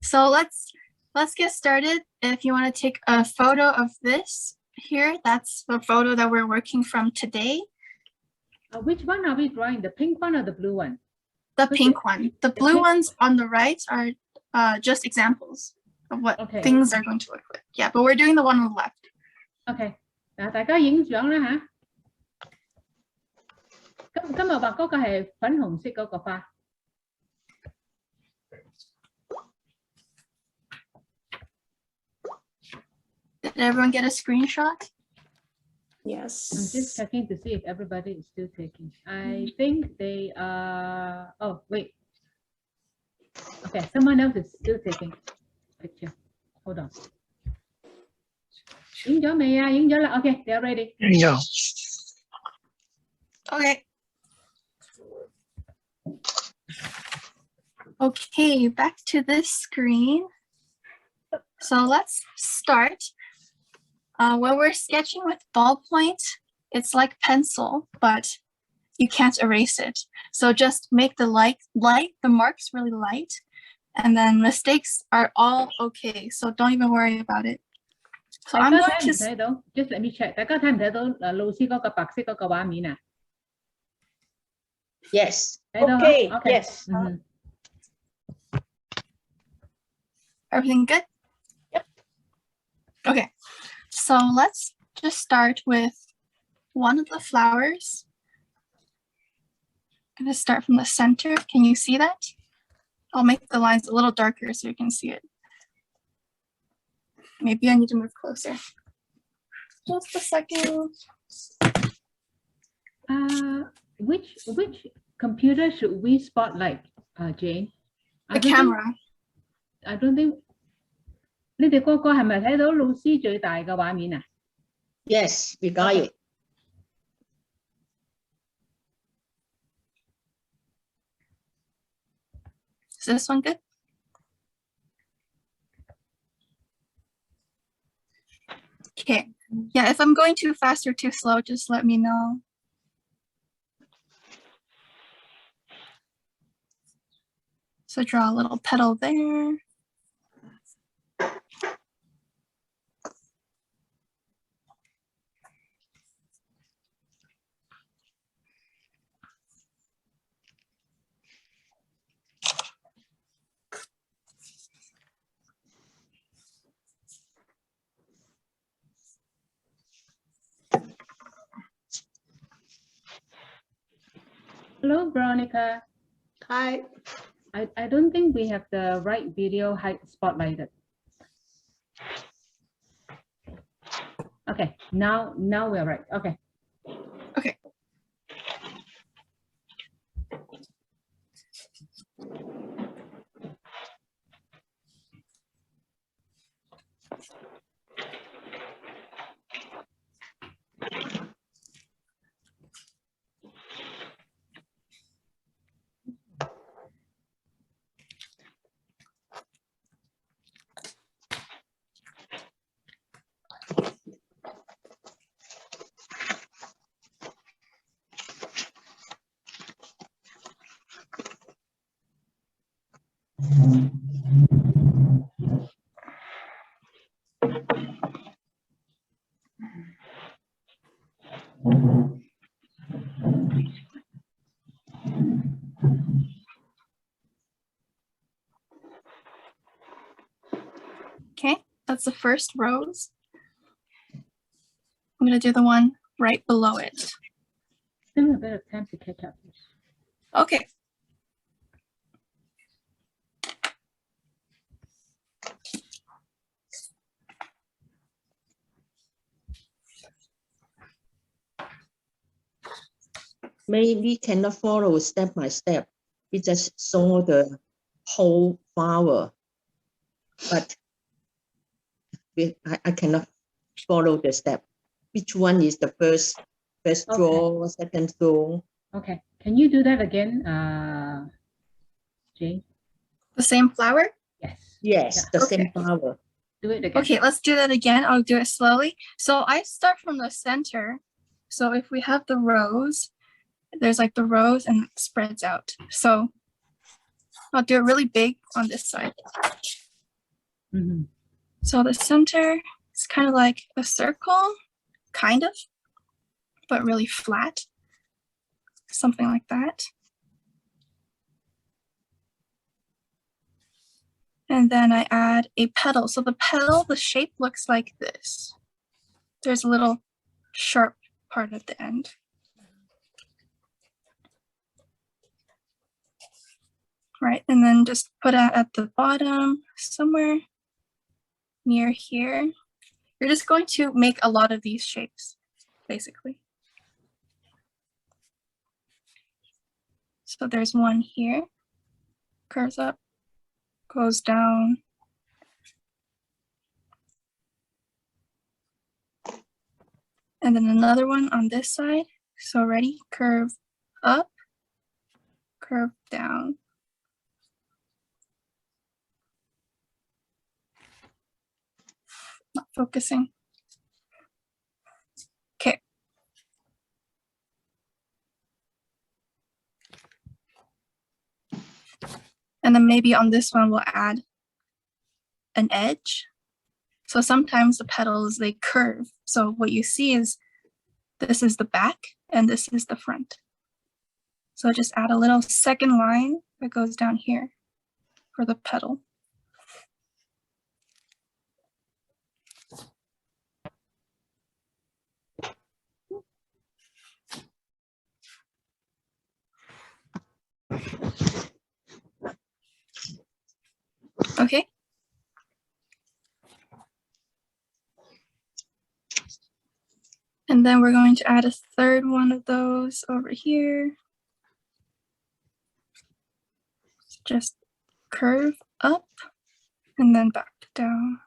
So let's get started. If you want to take a photo of this here, that's the photo that we're working from today. Which one are we drawing? The pink one or the blue one? The pink one. The blue ones on the right are just examples of what things are going to look like. Yeah, but we're doing the one on the left. Okay. Đại家影相啦吓。今日畫嗰個係粉紅色嗰個花。Did everyone get a screenshot? Yes. I'm just checking to see if everybody is still taking. I think they are. Oh, wait. Okay, someone else is still taking picture. Hold on. 影咗未啊？影咗啦。Okay, they are ready. Yeah. Okay. Okay, back to this screen. So let's start. When we're sketching with ballpoint, it's like pencil, but you can't erase it. So just make the the marks really light, and then mistakes are all okay. So don't even worry about it. So I'm going to just let me check. 大家睇唔睇到老師嗰個白色嗰個畫面啊 ？Yes. Okay. Yes. Everything good? Yep. Okay. So let's just start with one of the flowers. I'm going to start from the center. Can you see that? I'll make the lines a little darker so you can see it. Maybe I need to move closer. Just a second. Which computer should we spotlight, Jane? The camera. I don't think. 你哋個個係咪睇到老師最大嘅畫面啊 ？Yes, we got it. Is this one good? Okay. Yeah, if I'm going too fast or too slow, just let me know. So draw a little petal there. Hello, Veronica. Hi. I don't think we have the right video height spotlighted. Okay, now we're right. Okay. Okay. Okay, that's the first rose. I'm going to do the one right below it. Give me a bit of time to catch up. Okay. Maybe we cannot follow step by step. We just saw the whole flower, but I cannot follow the step. Which one is the first draw, second draw? Okay, can you do that again, Jane? The same flower? Yes. Yes, yeah. The same flower. Do it again. Okay, let's do that again. I'll do it slowly. So I start from the center. So if we have the rose, there's like the rose and it spreads out. So I'll do it really big on this side. Mhm. So the center is kind of like a circle, kind of, but really flat. Something like that. And then I add a petal. So the petal, the shape looks like this. There's a little sharp part at the end. Right, and then just put it at the bottom, somewhere near here. You're just going to make a lot of these shapes, basically. So there's one here, curves up, goes down. And then another one on this side. So ready, curve up, curve down. Not focusing. Okay. And then maybe on this one, we'll add an edge. So sometimes the petals, they curve. So what you see is this is the back and this is the front. So just add a little second line that goes down here for the petal. Okay. And then we're going to add a third one of those over here. Just curve up and then back down.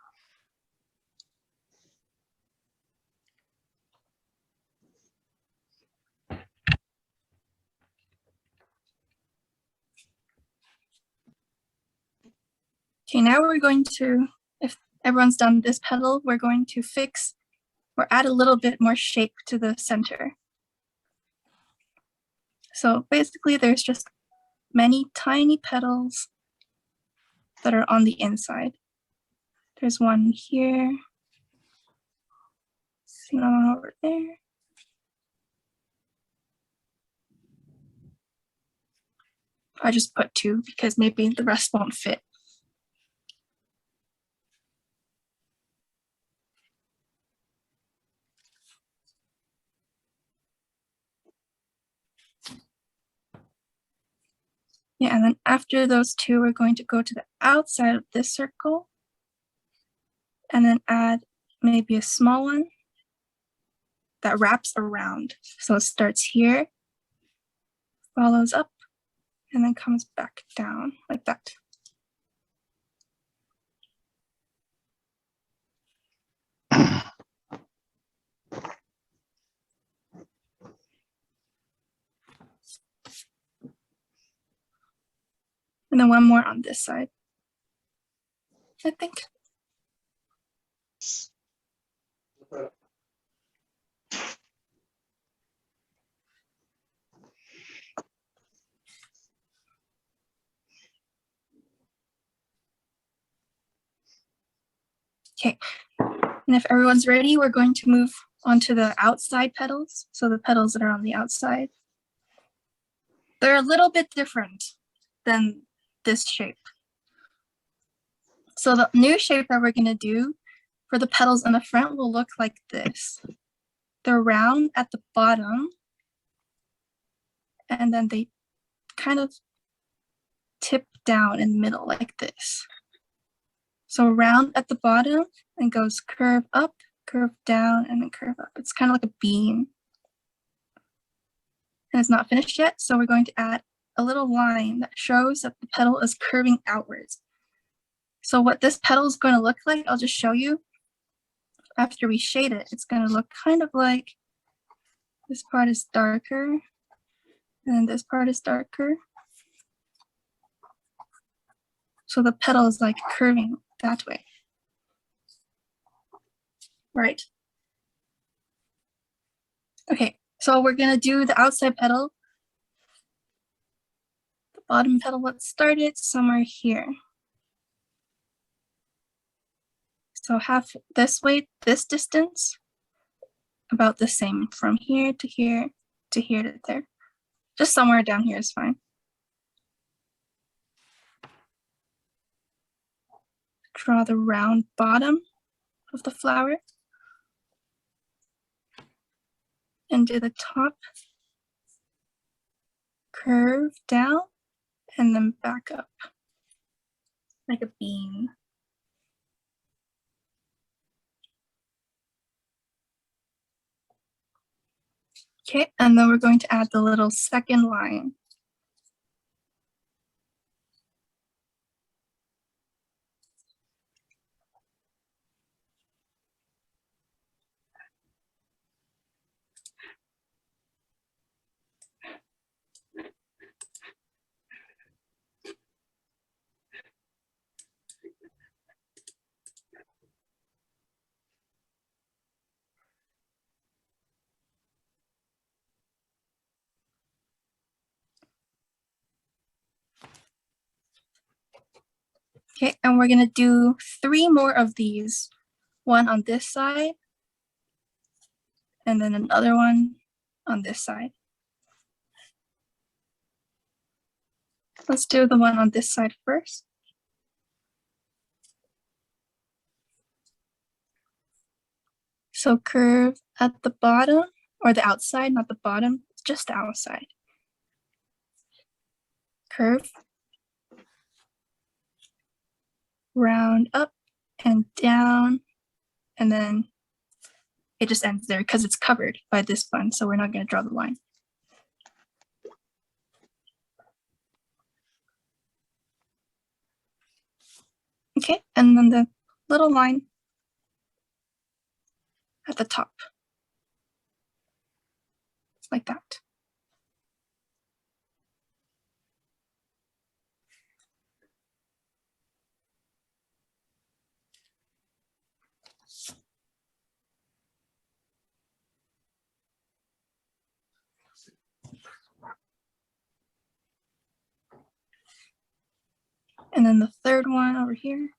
Okay, now we're going to, if everyone's done this petal, we're going to fix or add a little bit more shape to the center. So basically there's just many tiny petals that are on the inside. There's one here, see another one over there. I just put two because maybe the rest won't fit. Yeah, and then after those two, we're going to go to the outside of this circle and then add maybe a small one that wraps around. So it starts here, follows up, and then comes back down like that. And then one more on this side, I think. Okay, and if everyone's ready, we're going to move on to the outside petals. So the petals that are on the outside. They're a little bit different than this shape. So the new shape that we're gonna do for the petals in the front will look like this. They're round at the bottom, and then they kind of tip down in the middle like this. So round at the bottom and goes curve up, curve down, and then curve up. It's kind of like a beam. And it's not finished yet, so we're going to add a little line that shows that the petal is curving outwards. So what this petal is going to look like, I'll just show you. After we shade it, it's going to look kind of like this part is darker, and this part is darker. So the petal is like curving that way. Right. Okay, so we're gonna do the outside petal. The bottom petal, let's start it somewhere here. So half this way, this distance, about the same from here to here to here to there. Just somewhere down here is fine. Draw the round bottom of the flower and do the top, curve down and then back up like a bean. Okay, and then we're going to add the little second line. Okay, and we're gonna do 3 more of these. One on this side, and then another one on this side. Let's do the one on this side first. So curve at the bottom, or the outside, not the bottom, just the outside. Curve. Round up and down, and then it just ends there because it's covered by this bun, so we're not going to draw the line. Okay, and then the little line at the top, like that. And then the third one over here.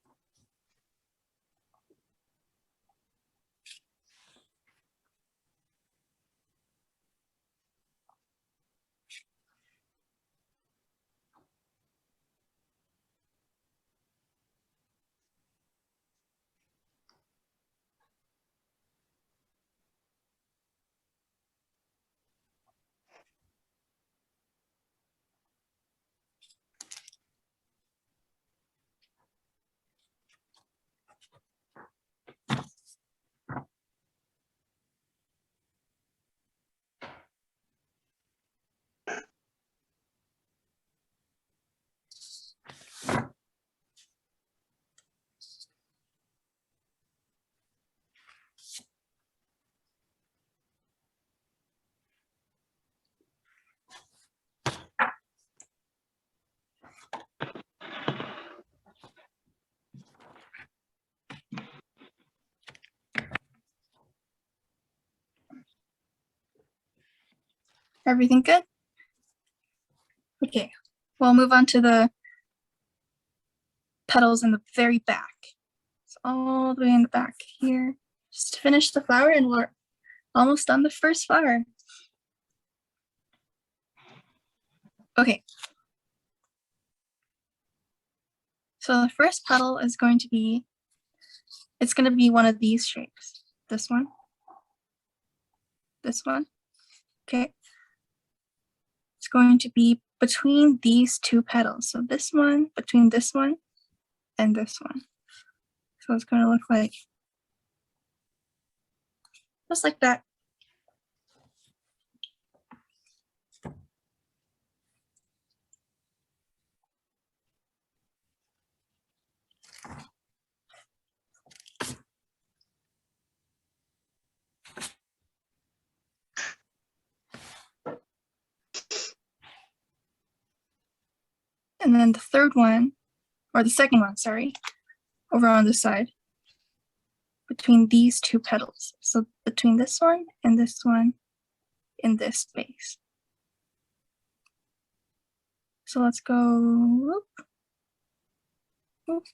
Everything good? Okay, we'll move on to the petals in the very back. It's all the way in the back here. Just to finish the flower, and we're almost done the first flower. Okay. So the first petal is going to be, it's going to be one of these shapes. This one. This one. Okay. It's going to be between these 2 petals. So this one, between this one, and this one. So it's going to look like just like that. And then the third one, or the second one, sorry, over on the side, between these 2 petals. So between this one and this one in this space. So let's go, whoop, whoop.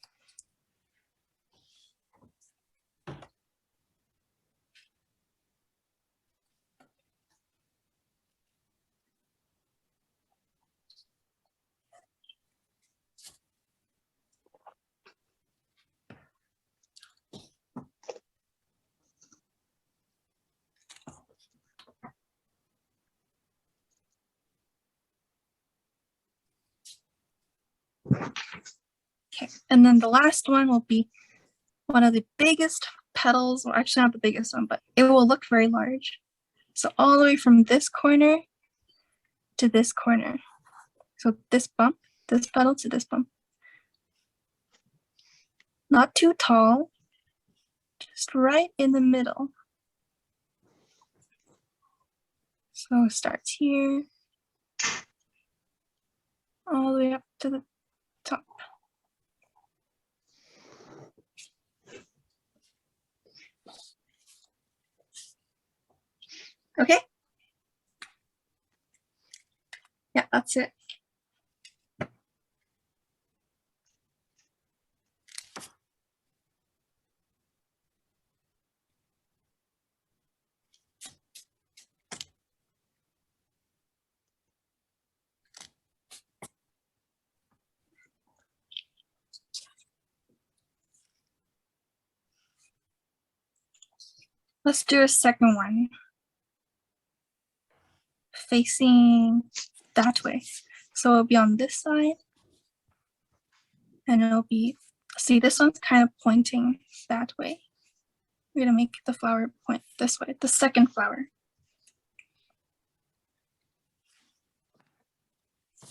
And then the last one will be one of the biggest petals, well, actually not the biggest one, but it will look very large. So all the way from this corner to this corner. So this bump, this petal to this bump. Not too tall, just right in the middle. So it starts here, all the way up to the top. Okay? Yeah, that's it. Let's do a second one. Facing that way. So it'll be on this side. And it'll be, see, this one's kind of pointing that way. We're gonna make the flower point this way, the second flower.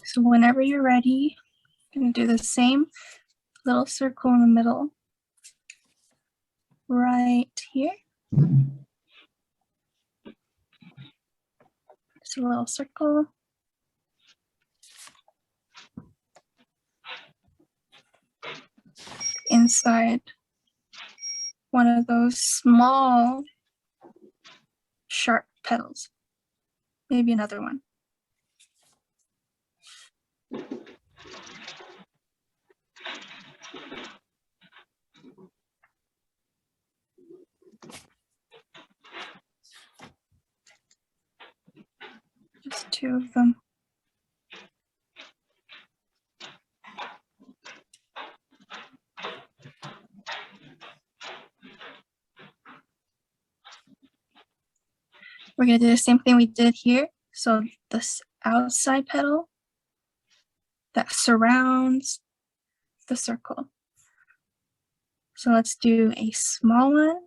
So whenever you're ready, you're gonna do the same little circle in the middle. Right here. Just a little circle. Inside one of those small, sharp petals. Maybe another one. Just two of them. We're gonna do the same thing we did here. So this outside petal that surrounds the circle. So let's do a small one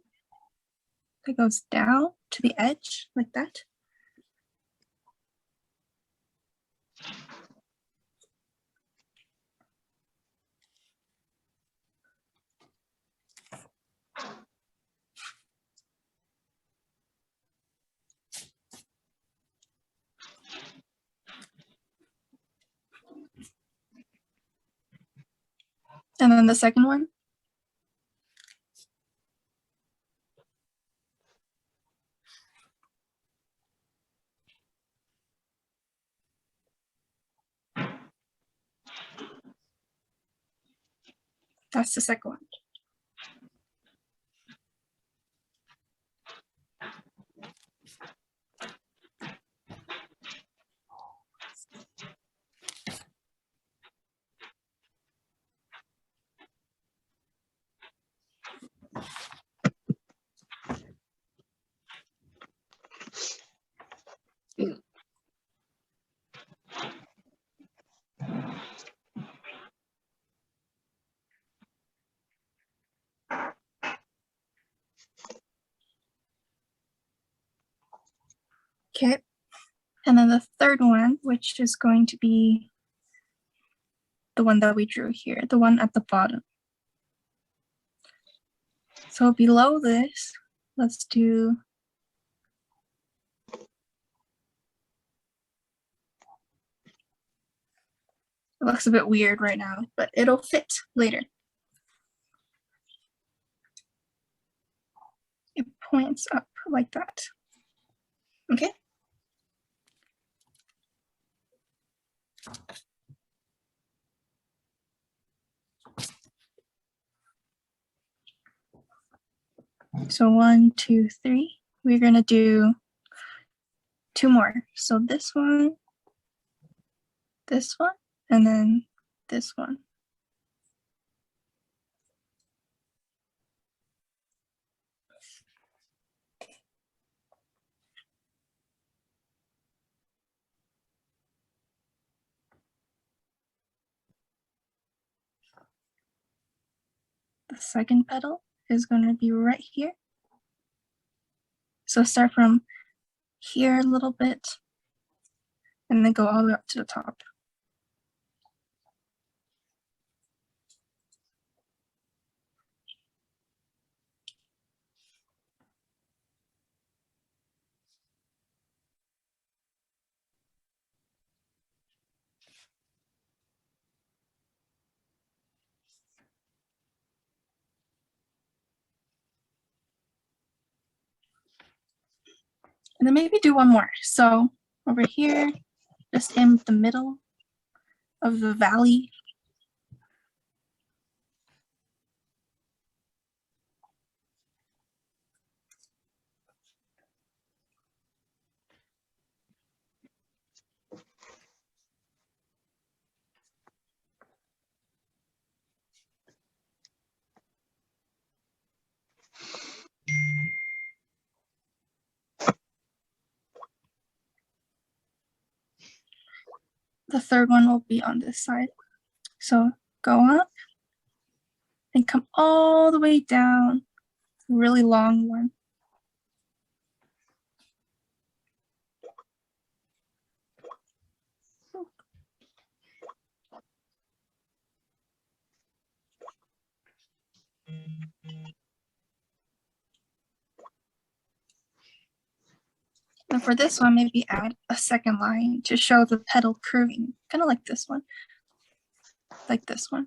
that goes down to the edge like that. And then the second one. That's the second one. Okay. And then the third one, which is going to be the one that we drew here, the one at the bottom. So below this, let's do it looks a bit weird right now, but it'll fit later. It points up like that. Okay. So 1, 2, 3. We're gonna do 2 more. So this one, and then this one. second petal is going to be right here. So start from here a little bit and then go all the way up to the top. And then maybe do one more. So over here, just in the middle of the valley. The third one will be on this side. So go up and come all the way down. Really long one. And for this one, maybe add a second line to show the petal curving, kind of like this one. Like this one.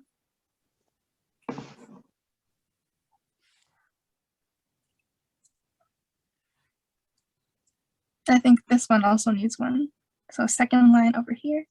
I think this one also needs one. So second line over here.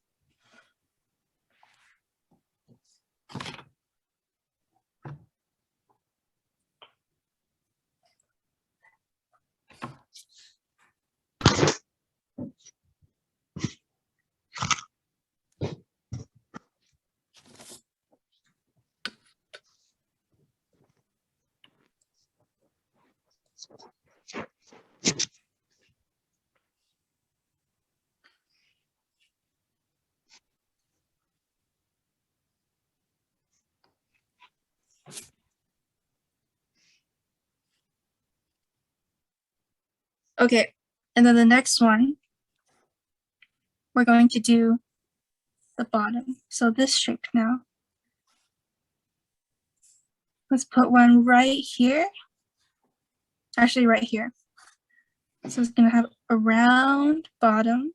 Okay, and then the next one, we're going to do the bottom. So this shape now. Let's put one right here. Actually, right here. So it's going to have a round bottom.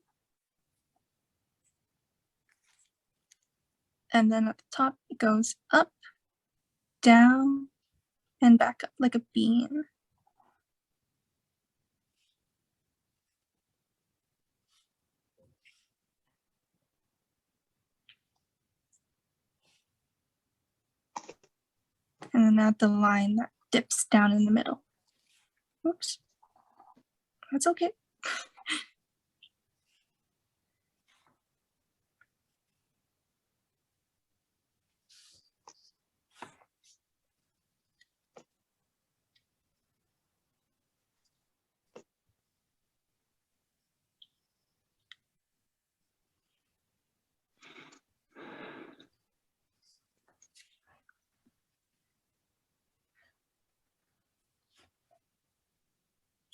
And then at the top, it goes up, down, and back up like a bean. And then add the line that dips down in the middle. Oops. That's okay.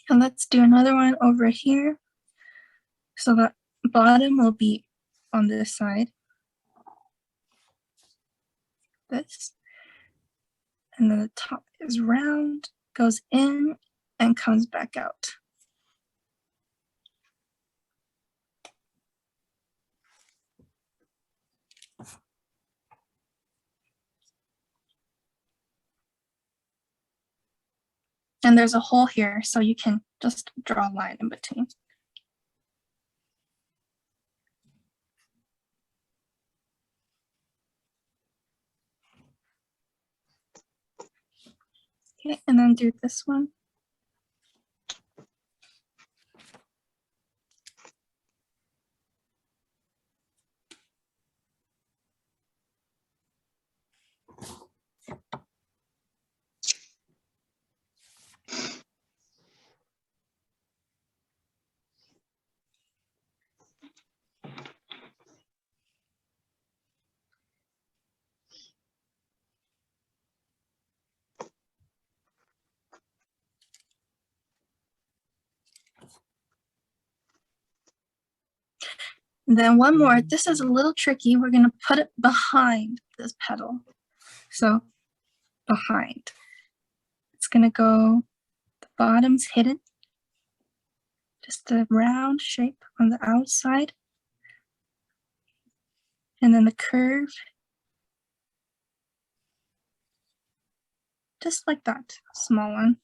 And let's do another one over here. So the bottom will be on this side. This. And then the top is round, goes in, and comes back out. And there's a hole here, so you can just draw a line in between. Okay, and then do this one. And then one more. This is a little tricky. We're going to put it behind this petal. So behind. It's going to go, the bottom's hidden. Just a round shape on the outside. And then the curve. Just like that, small one.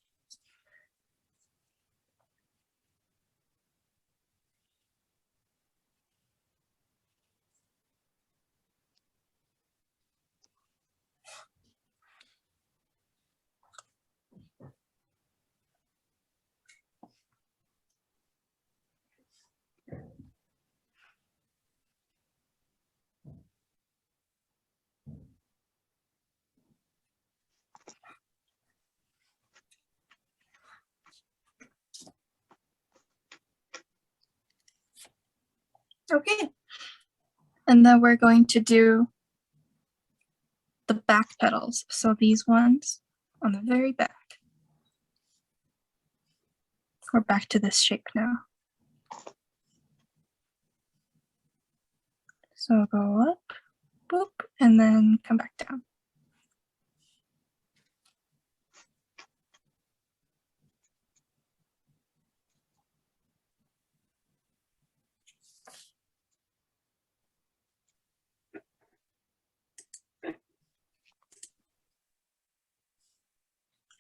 Okay. And then we're going to do the back petals. So these ones on the very back. We're back to this shape now. So go up, boop, and then come back down.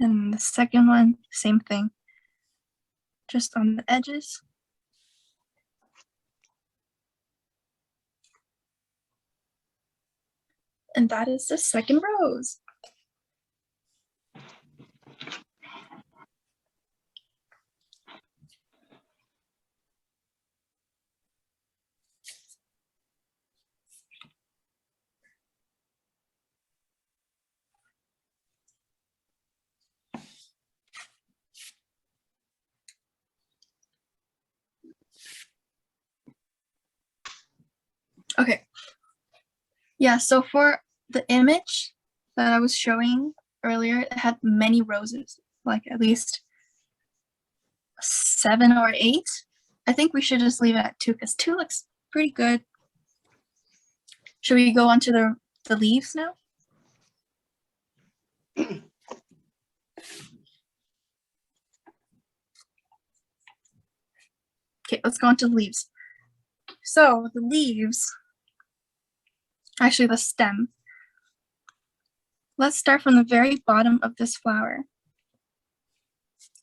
And the second one, same thing. Just on the edges. And that is the second rose. Okay. Yeah, so for the image that I was showing earlier, it had many roses, like at least 7 or 8. I think we should just leave it at 2 because 2 looks pretty good. Should we go on to the leaves now? Okay, let's go on to the leaves. So the leaves, actually the stem. Let's start from the very bottom of this flower.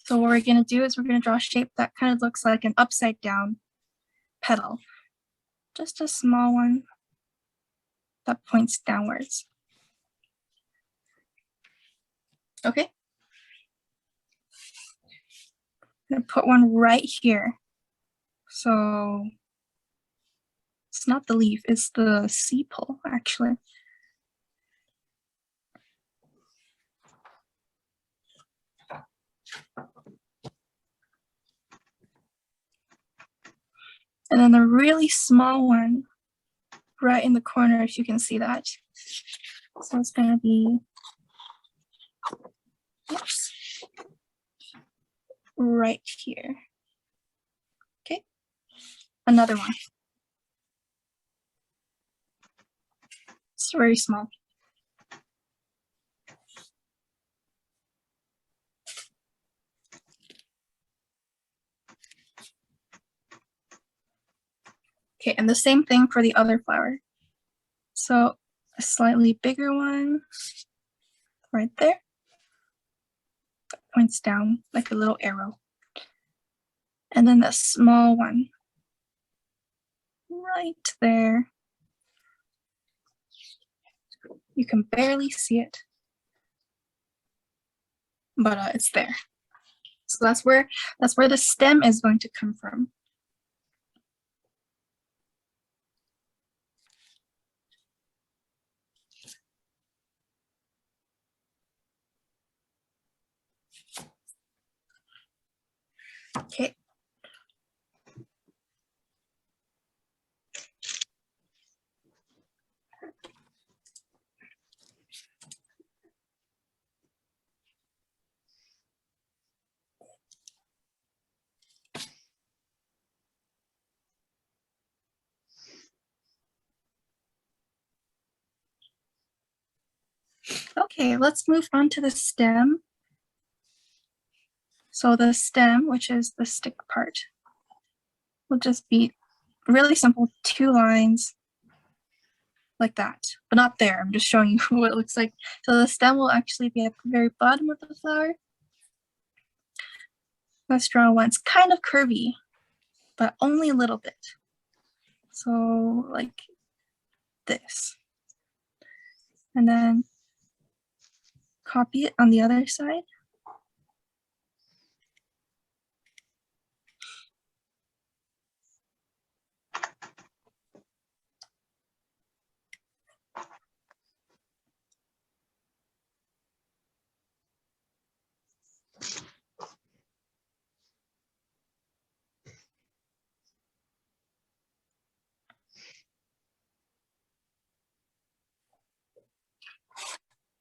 So what we're going to do is we're going to draw a shape that kind of looks like an upside down petal. Just a small one that points downwards. Okay. I'm going to put one right here. So it's not the leaf, it's the sepal actually. And then the really small one right in the corner, if you can see that. So it's going to be, oops, right here. Okay, another one. It's very small. Okay, and the same thing for the other flower. So a slightly bigger one right there. That points down like a little arrow. And then the small one right there. You can barely see it, but it's there. So that's where the stem is going to come from. Okay. Okay, let's move on to the stem. So the stem, which is the stick part, will just be really simple, 2 lines like that, but not there. I'm just showing you what it looks like. So the stem will actually be at the very bottom of the flower. Let's draw one. It's kind of curvy, but only a little bit. So like this. And then copy it on the other side.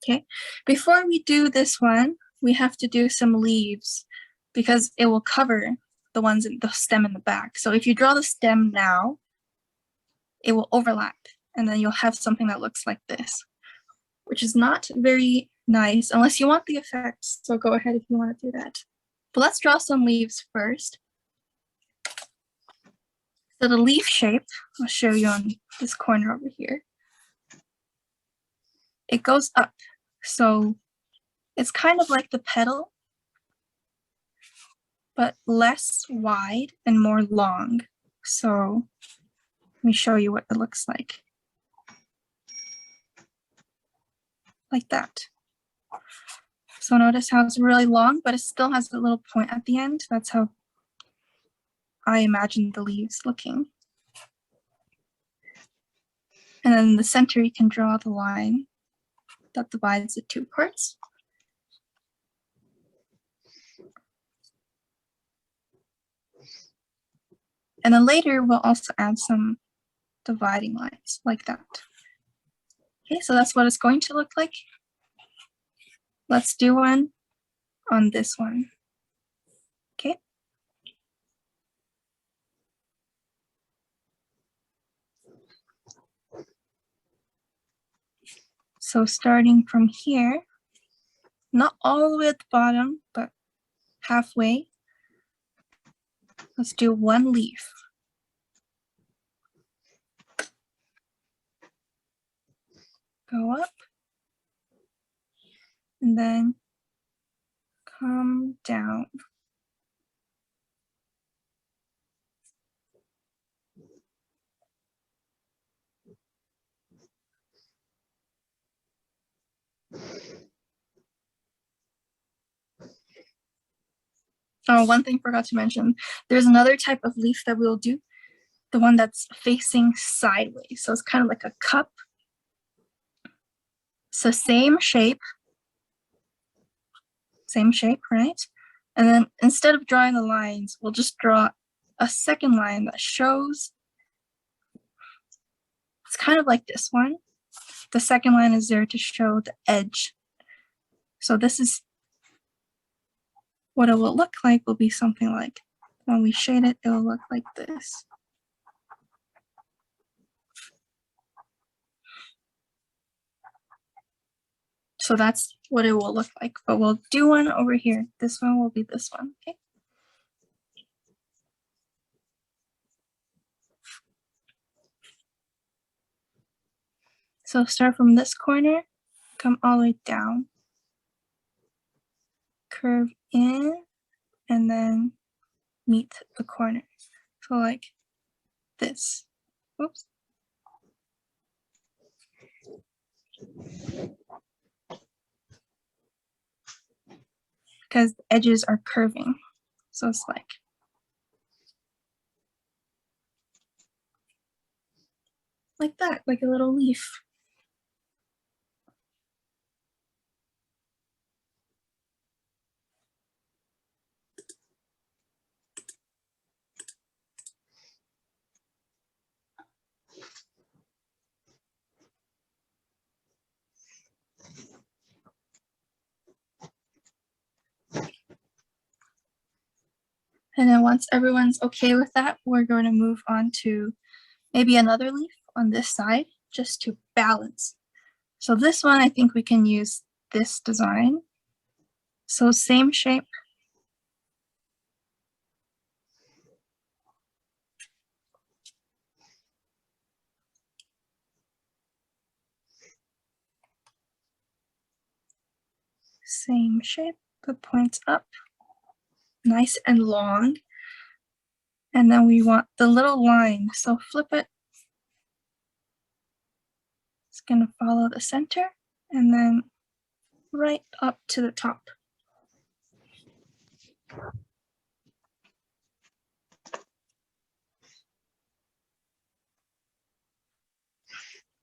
Okay, before we do this one, we have to do some leaves because it will cover the ones in the stem in the back. So if you draw the stem now, it will overlap and then you'll have something that looks like this, which is not very nice unless you want the effects. So go ahead if you want to do that. But let's draw some leaves first. So the leaf shape, I'll show you on this corner over here. It goes up. So it's kind of like the petal, but less wide and more long. So let me show you what it looks like. Like that. So notice how it's really long, but it still has a little point at the end. That's how I imagine the leaves looking. And then in the center, you can draw the line that divides the 2 parts. And then later, we'll also add some dividing lines like that. Okay, so that's what it's going to look like. Let's do one on this one. Okay. So starting from here, not all the way at the bottom, but halfway, let's do 1 leaf. Go up, and then come down. Oh, one thing I forgot to mention, there's another type of leaf that we'll do, the one that's facing sideways. So it's kind of like a cup. So same shape, right? And then instead of drawing the lines, we'll just draw a second line that shows, it's kind of like this one. The second line is there to show the edge. So this is what it will look like, will be something like, when we shade it, it will look like this. So that's what it will look like, but we'll do one over here. This one will be this one, okay? So start from this corner, come all the way down, curve in, and then meet the corner. So like this. Oops. Because the edges are curving. So it's like that, like a little leaf. And then once everyone's okay with that, we're going to move on to maybe another leaf on this side, just to balance. So this one, I think we can use this design. So same shape. Same shape, the points up, nice and long. And then we want the little line, so flip it. It's gonna follow the center and then right up to the top.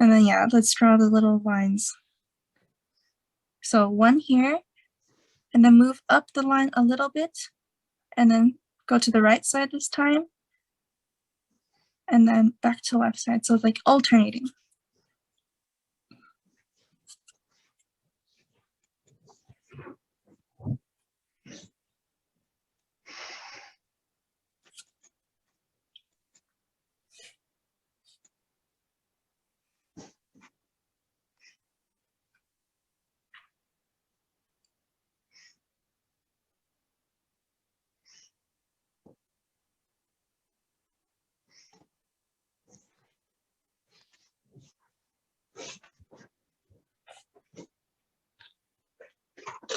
And then yeah, let's draw the little lines. So one here, and then move up the line a little bit, and then go to the right side this time, and then back to left side. So it's like alternating.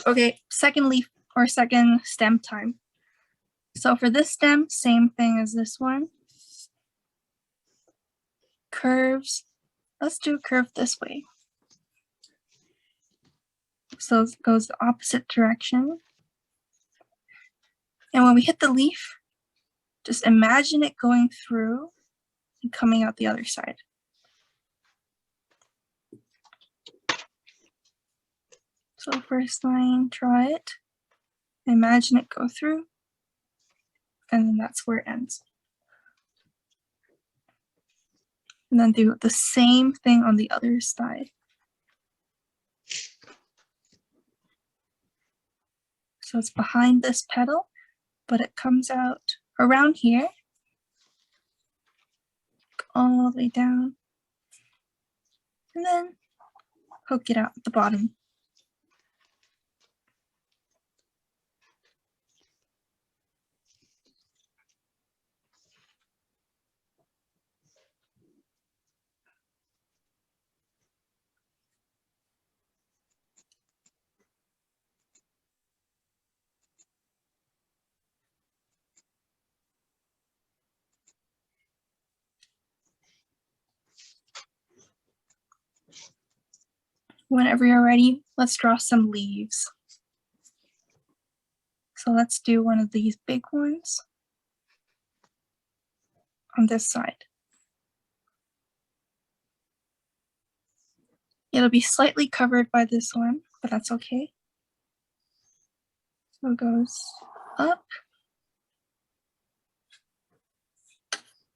Okay, second leaf or second stem time. So for this stem, same thing as this one. Curves. Let's do a curve this way. So it goes the opposite direction. And when we hit the leaf, just imagine it going through and coming out the other side. So first line, draw it, imagine it go through, and then that's where it ends. And then do the same thing on the other side. So it's behind this petal, but it comes out around here, all the way down, and then poke it out at the bottom. Whenever you're ready, let's draw some leaves. So let's do one of these big ones on this side. It'll be slightly covered by this one, but that's okay. So it goes up,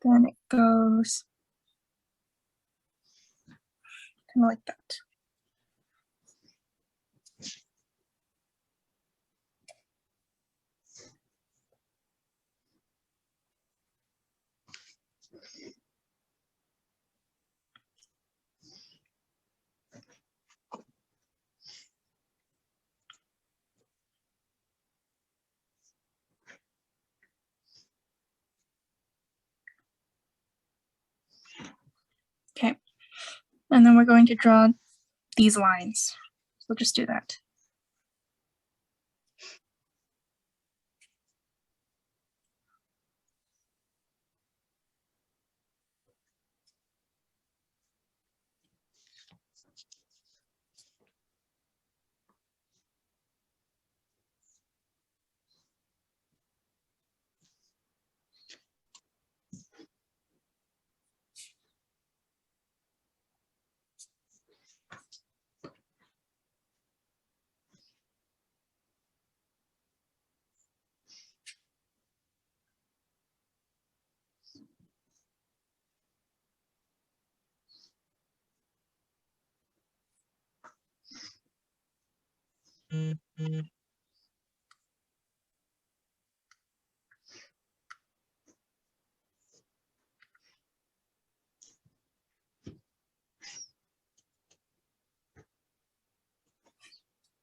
then it goes kind of like that. Okay, and then we're going to draw these lines. So we'll just do that.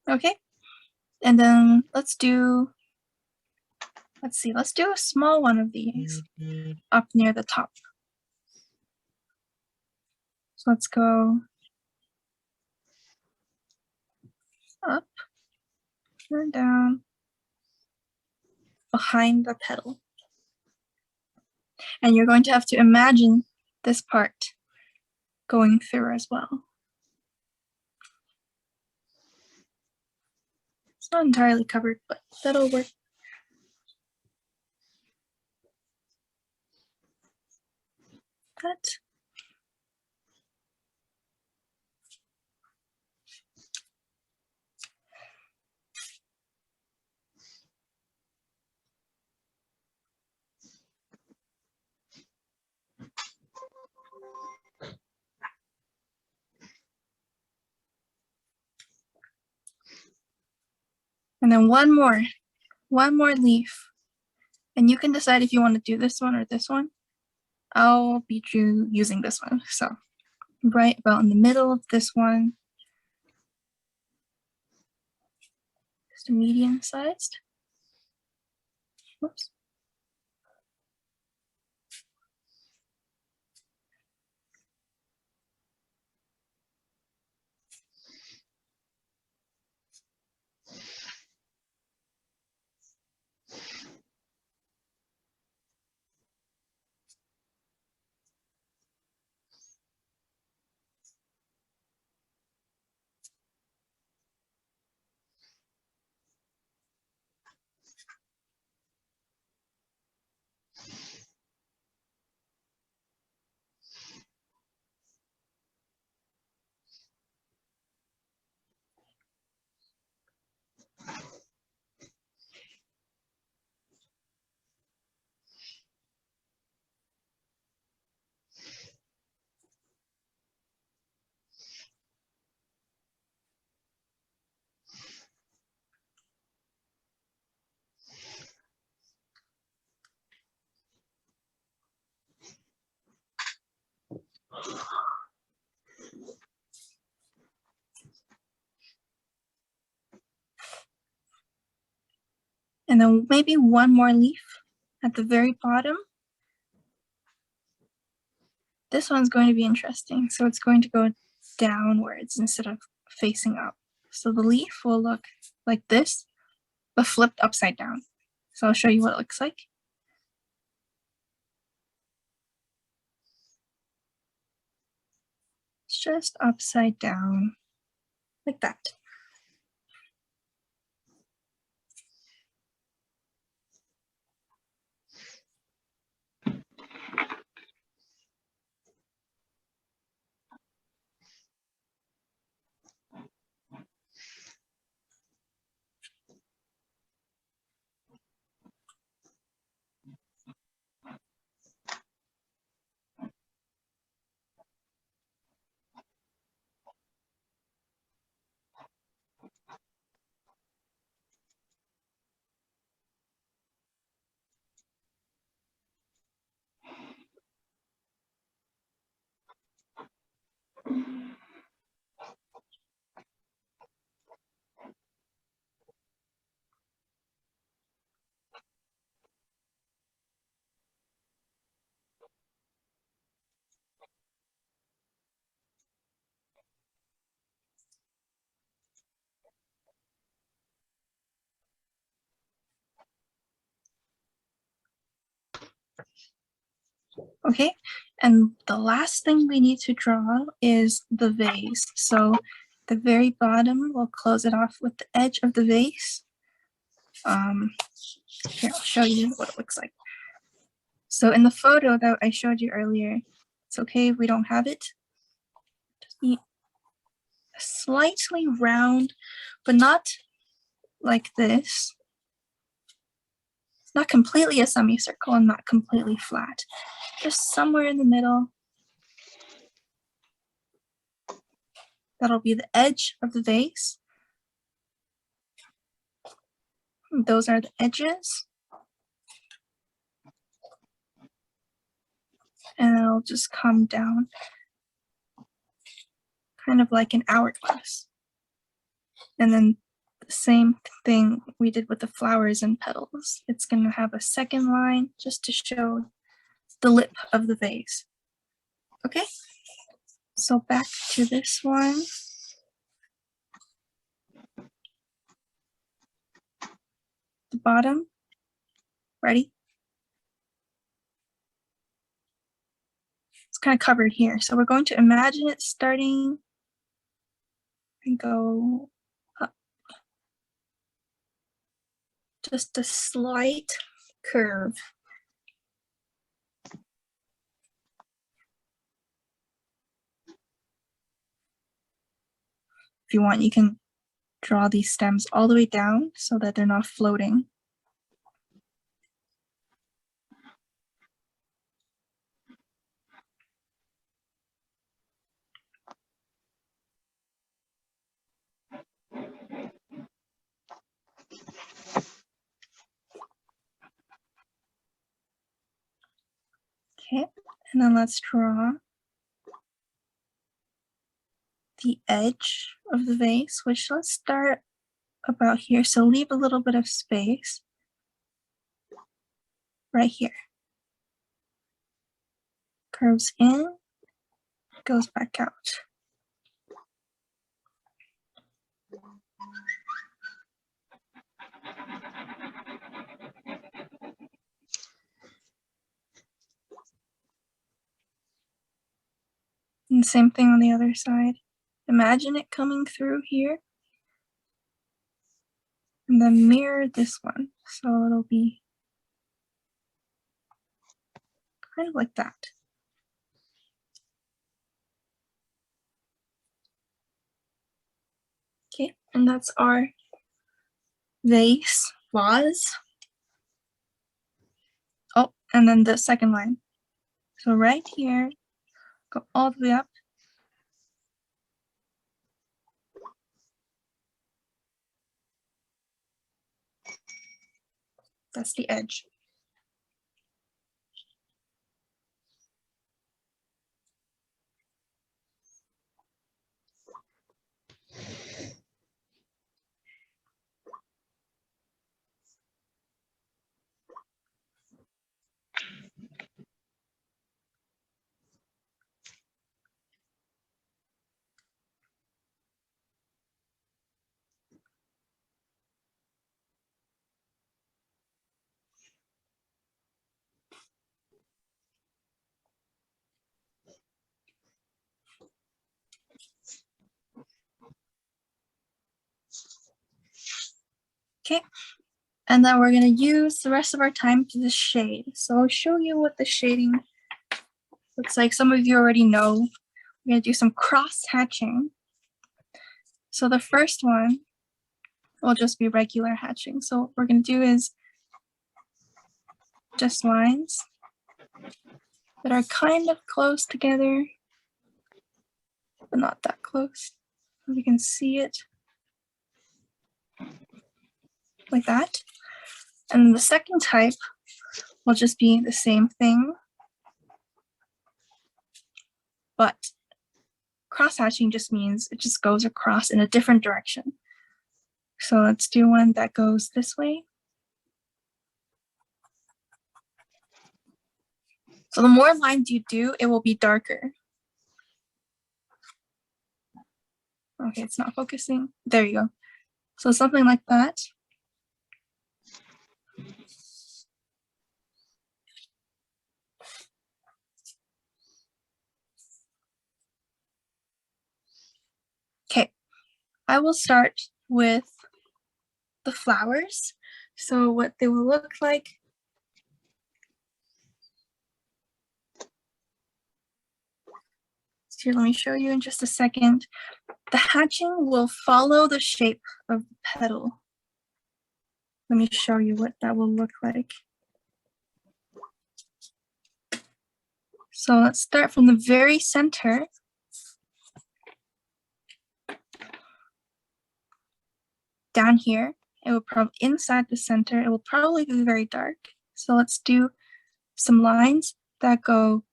Okay, and then let's do a small one of these up near the top. So let's go up and down behind the petal. And you're going to have to imagine this part going through as well. It's not entirely covered, but that'll work. That. And then one more leaf. And you can decide if you want to do this one or this one. I'll be using this one. So right about in the middle of this one. Just a medium sized. Whoops. And then maybe one more leaf at the very bottom. This one's going to be interesting. So it's going to go downwards instead of facing up. So the leaf will look like this, but flipped upside down. So I'll show you what it looks like. It's just upside down, like that. Okay, and the last thing we need to draw is the vase. So the very bottom, we'll close it off with the edge of the vase. Here, I'll show you what it looks like. So in the photo that I showed you earlier, it's okay if we don't have it. Just need slightly round, but not like this. It's not completely a semicircle and not completely flat. Just somewhere in the middle. That'll be the edge of the vase. Those are the edges. And it'll just come down, kind of like an hourglass. And then the same thing we did with the flowers and petals. It's going to have a second line just to show the lip of the vase. Okay, so back to this one. The bottom, ready? It's kind of covered here. So we're going to imagine it starting and go up. Just a slight curve. If you want, you can draw these stems all the way down so that they're not floating. Okay, and then let's draw the edge of the vase, which let's start about here. So leave a little bit of space right here. Curves in, goes back out. And same thing on the other side. Imagine it coming through here. And then mirror this one. So it'll be kind of like that. Okay, and that's our vase. Oh, and then the second line. So right here, go all the way up. That's the edge. Okay, and then we're gonna use the rest of our time to the shade. So I'll show you what the shading looks like. Some of you already know. We're gonna do some cross hatching. So the first one will just be regular hatching. So what we're gonna do is just lines that are kind of close together, but not that close. We can see it like that. And the second type will just be the same thing, but cross-hatching just means it just goes across in a different direction. So let's do one that goes this way. So the more lines you do, it will be darker. Okay, it's not focusing. There you go. So something like that. Okay, I will start with the flowers. So what they will look like. So here, let me show you in just a second. The hatching will follow the shape of the petal. Let me show you what that will look like. So let's start from the very center. Down here, it will probably inside the center, it will probably be very dark. So let's do some lines that go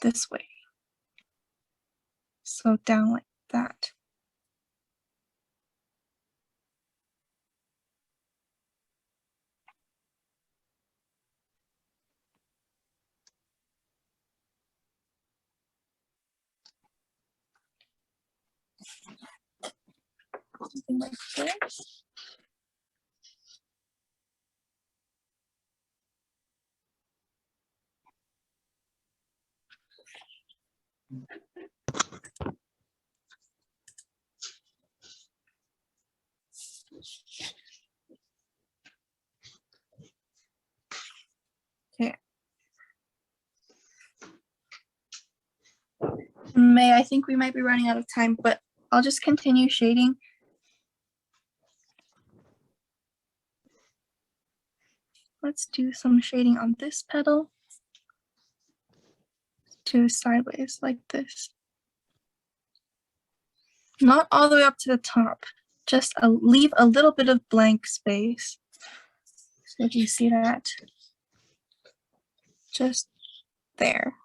this way. So down like that. Something like this. Okay. May, I think we might be running out of time, but I'll just continue shading. Let's do some shading on this petal. To sideways like this. Not all the way up to the top, just leave a little bit of blank space. So if you see that, just there.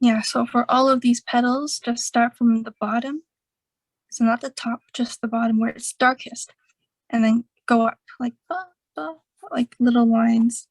Yeah, so for all of these petals, just start from the bottom. So not the top, just the bottom where it's darkest. And then go up like little lines.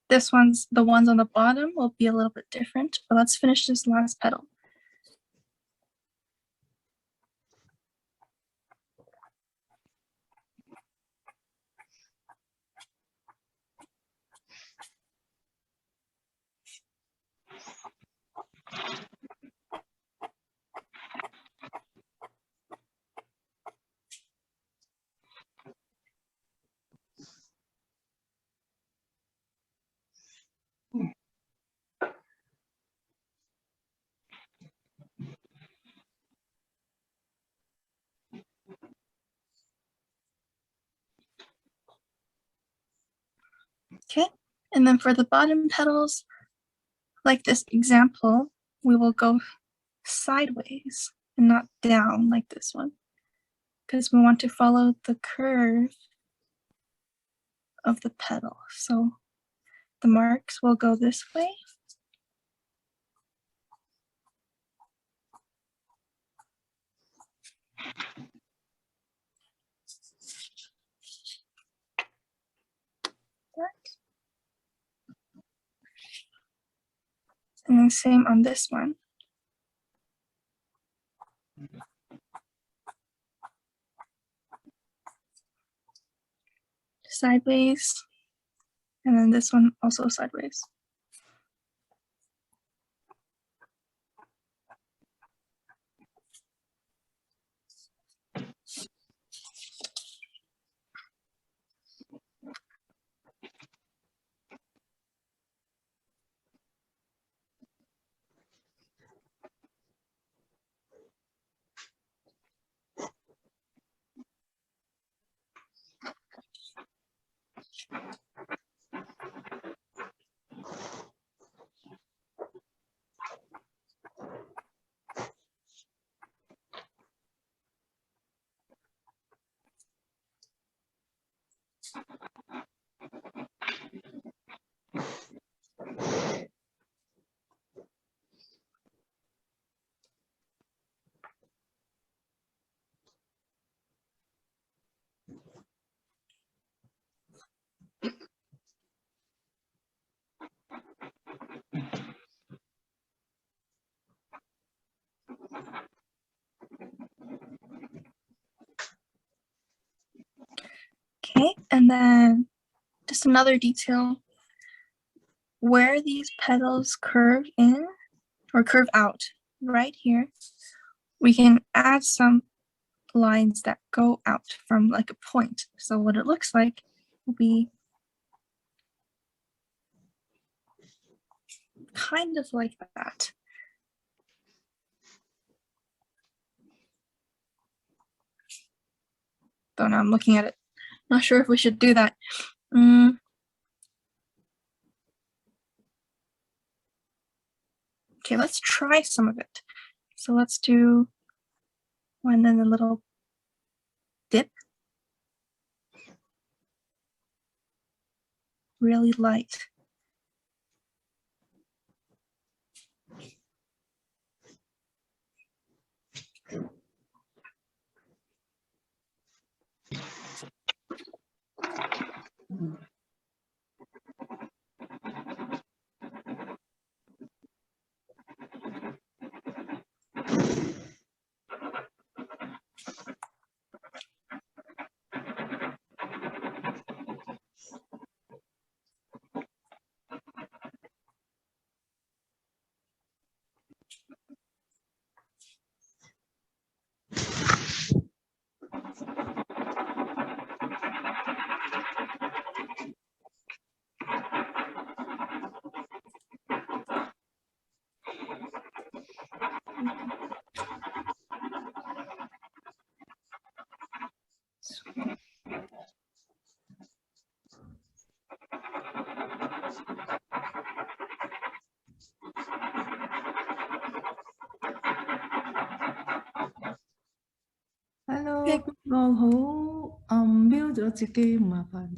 The ones on the bottom will be a little bit different, but let's finish this last petal. Okay, and then for the bottom petals, like this example, we will go sideways and not down like this one, because we want to follow the curve of the petal. So the marks will go this way. And then same on this one. Sideways, and then this one also sideways. Okay, and then just another detail, where these petals curve in or curve out, right here, we can add some lines that go out from like a point. So what it looks like will be kind of like that. Though now I'm looking at it, not sure if we should do that. Okay, let's try some of it. So let's do one in a little dip. Really light. Hello， Okay. 我好mute 咗自己，唔麻煩。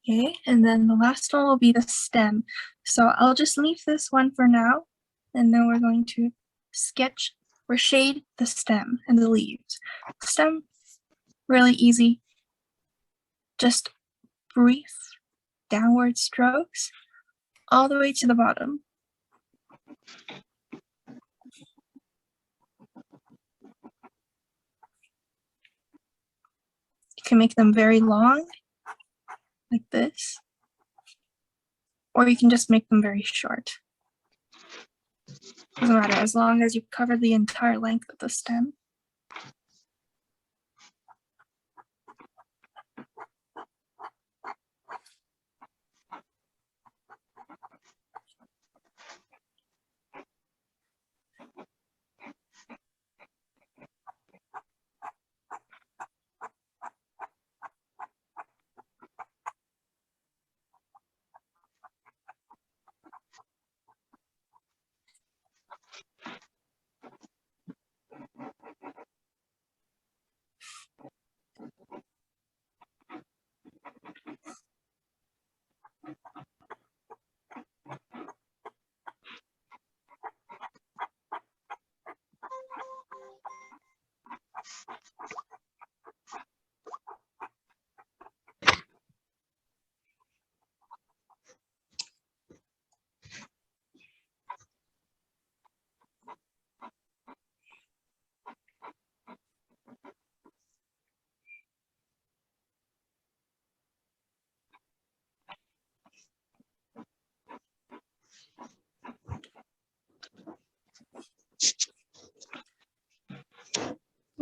Okay, and then the last one will be the stem. So I'll just leave this one for now, and then we're going to sketch or shade the stem and the leaves. Stem, really easy. Just brief downward strokes all the way to the bottom. You can make them very long, like this, or you can just make them very short. Doesn't matter, as long as you cover the entire length of the stem.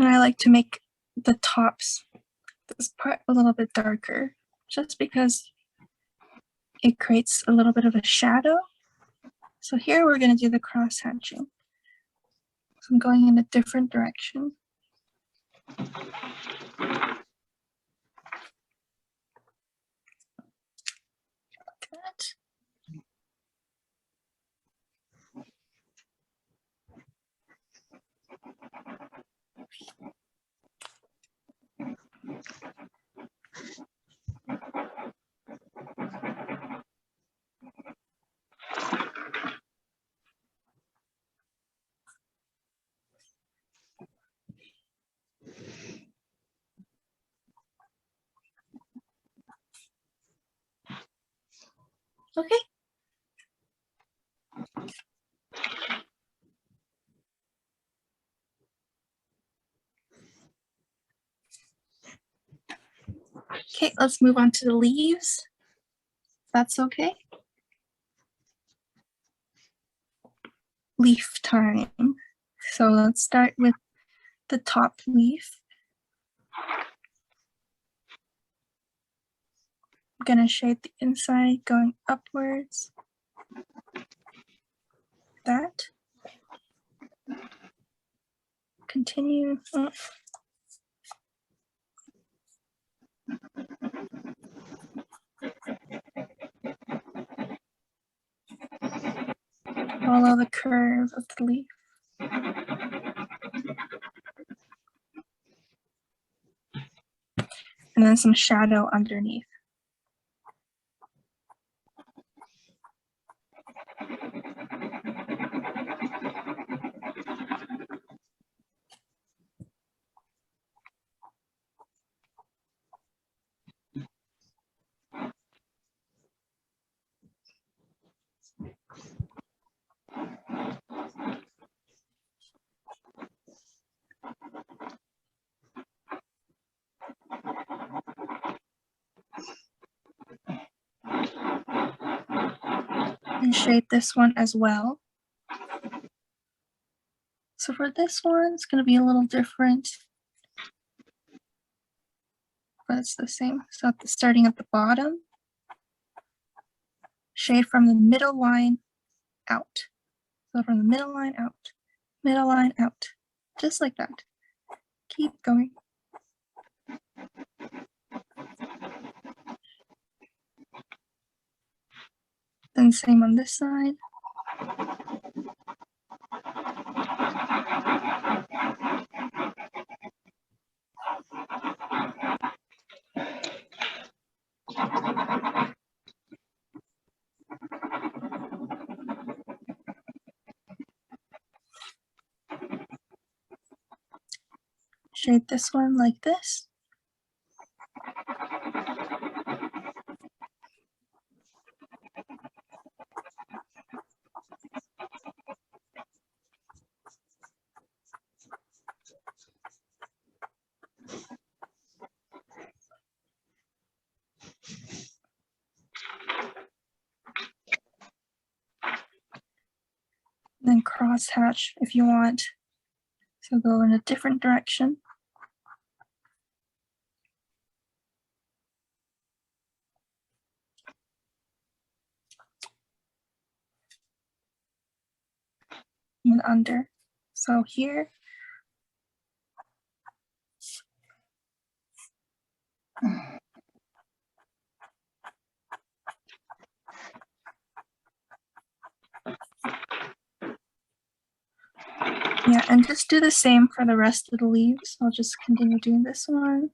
And I like to make the tops, this part, a little bit darker, just because it creates a little bit of a shadow. So here we're going to do the cross hatching. So I'm going in a different direction. Like that. Okay. Okay, let's move on to the leaves. That's okay. Leaf time. So let's start with the top leaf. I'm gonna shade the inside going upwards. That. Continue up. Follow the curve of the leaf. And then some shadow underneath. And shade this one as well. So for this one, it's going to be a little different, but it's the same. So starting at the bottom, shade from the middle line out. So from the middle line out, just like that. Keep going. Then same on this side. Shade this one like this. Then cross hatch if you want. So go in a different direction. And under. So here. Yeah, and just do the same for the rest of the leaves. I'll just continue doing this one.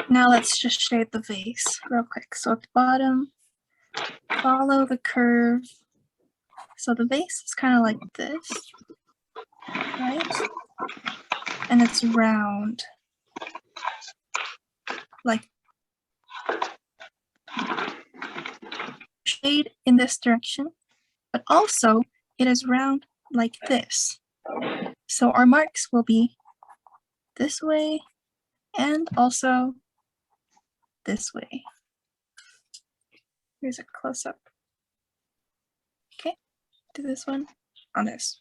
Now let's just shade the vase real quick. So at the bottom, follow the curve. So the vase is kind of like this, right? And it's round. Like shade in this direction, but also it is round like this. So our marks will be this way and also this way. Here's a close-up. Okay, do this one on this.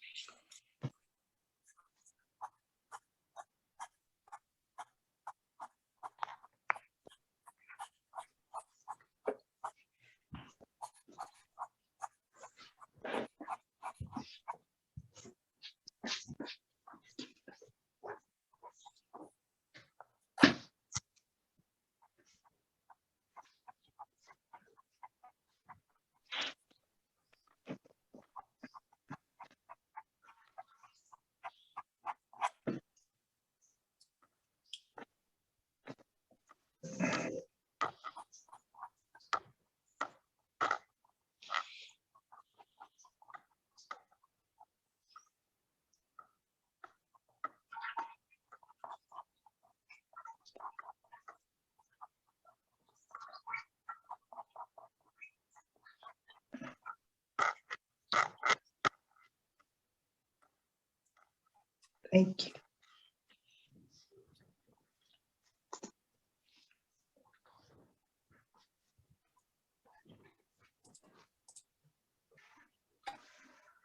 Thank you.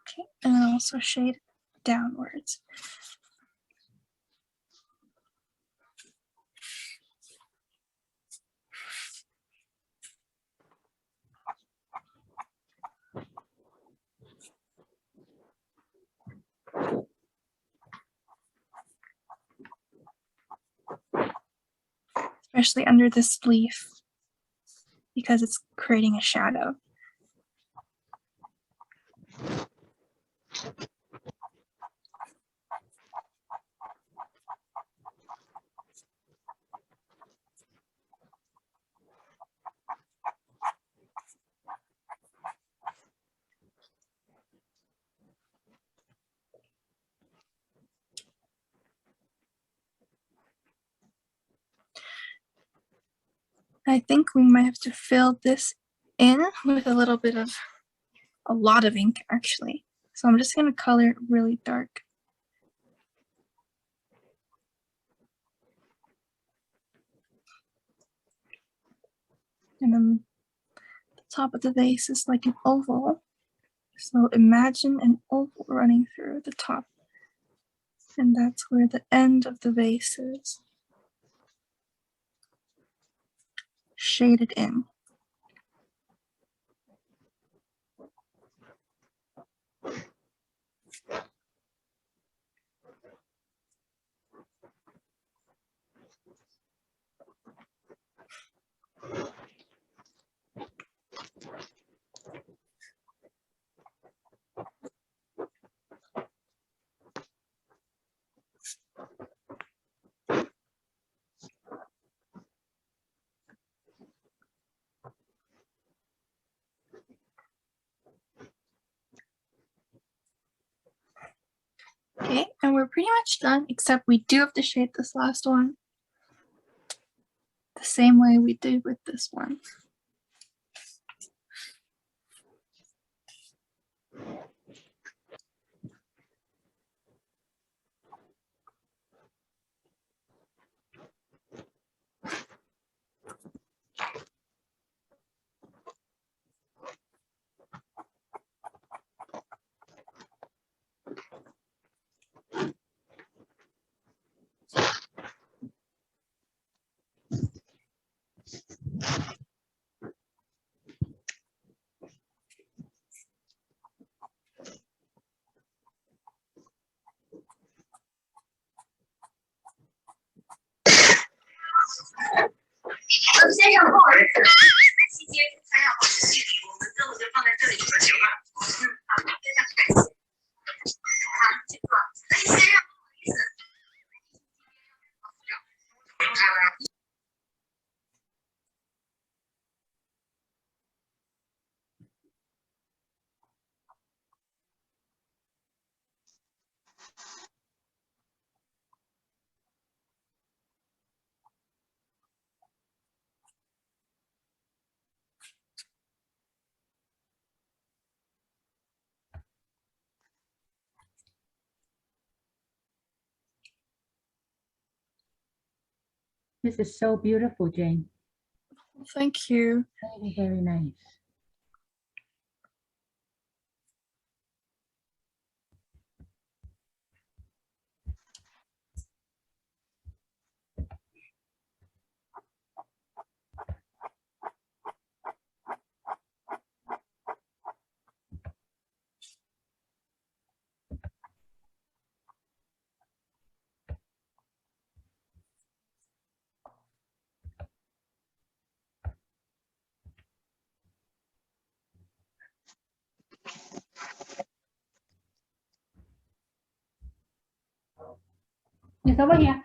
Okay, and then also shade downwards. Especially under this leaf, because it's creating a shadow. I think we might have to fill this in with a lot of ink actually. So I'm just gonna color it really dark. And then the top of the vase is like an oval. So imagine an oval running through the top. And that's where the end of the vase is. Shaded in. Okay, and we're pretty much done, except we do have to shade this last one the same way we did with this one. This is so beautiful, Jane. Thank you. Very, very nice. Yes, over here.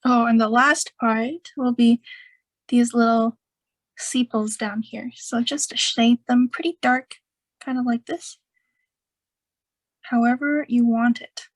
Oh, and the last part will be these little sepals down here. So just to shade them pretty dark, kind of like this, however you want it.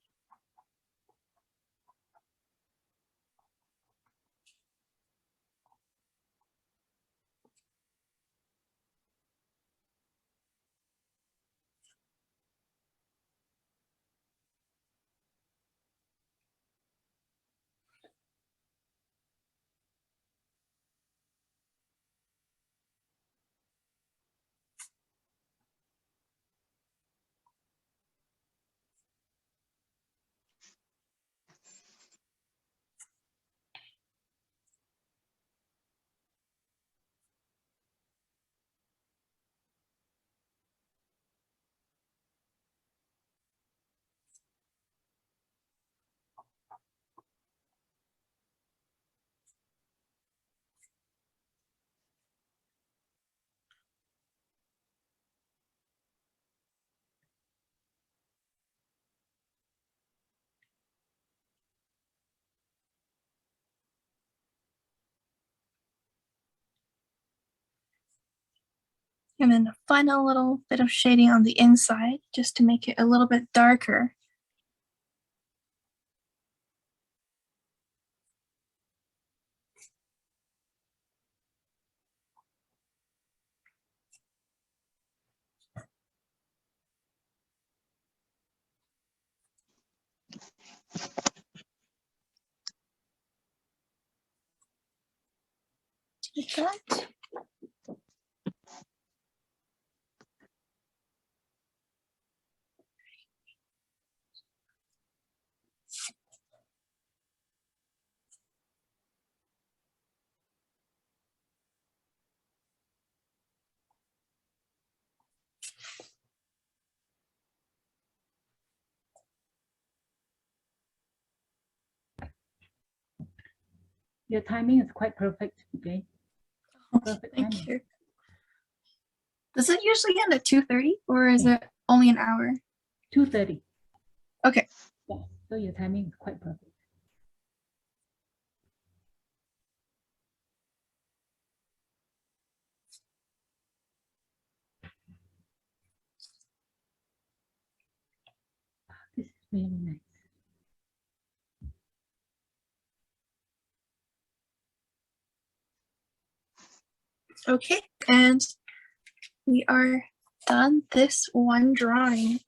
And then a final little bit of shading on the inside, just to make it a little bit darker. Like that. Your timing is quite perfect, okay? Perfect Thank timing. you. Does it usually end at 2:30 or is it only an hour? 2:30. Okay. Yeah, so your timing is quite perfect. This is really nice. Okay, and we are done this one drawing.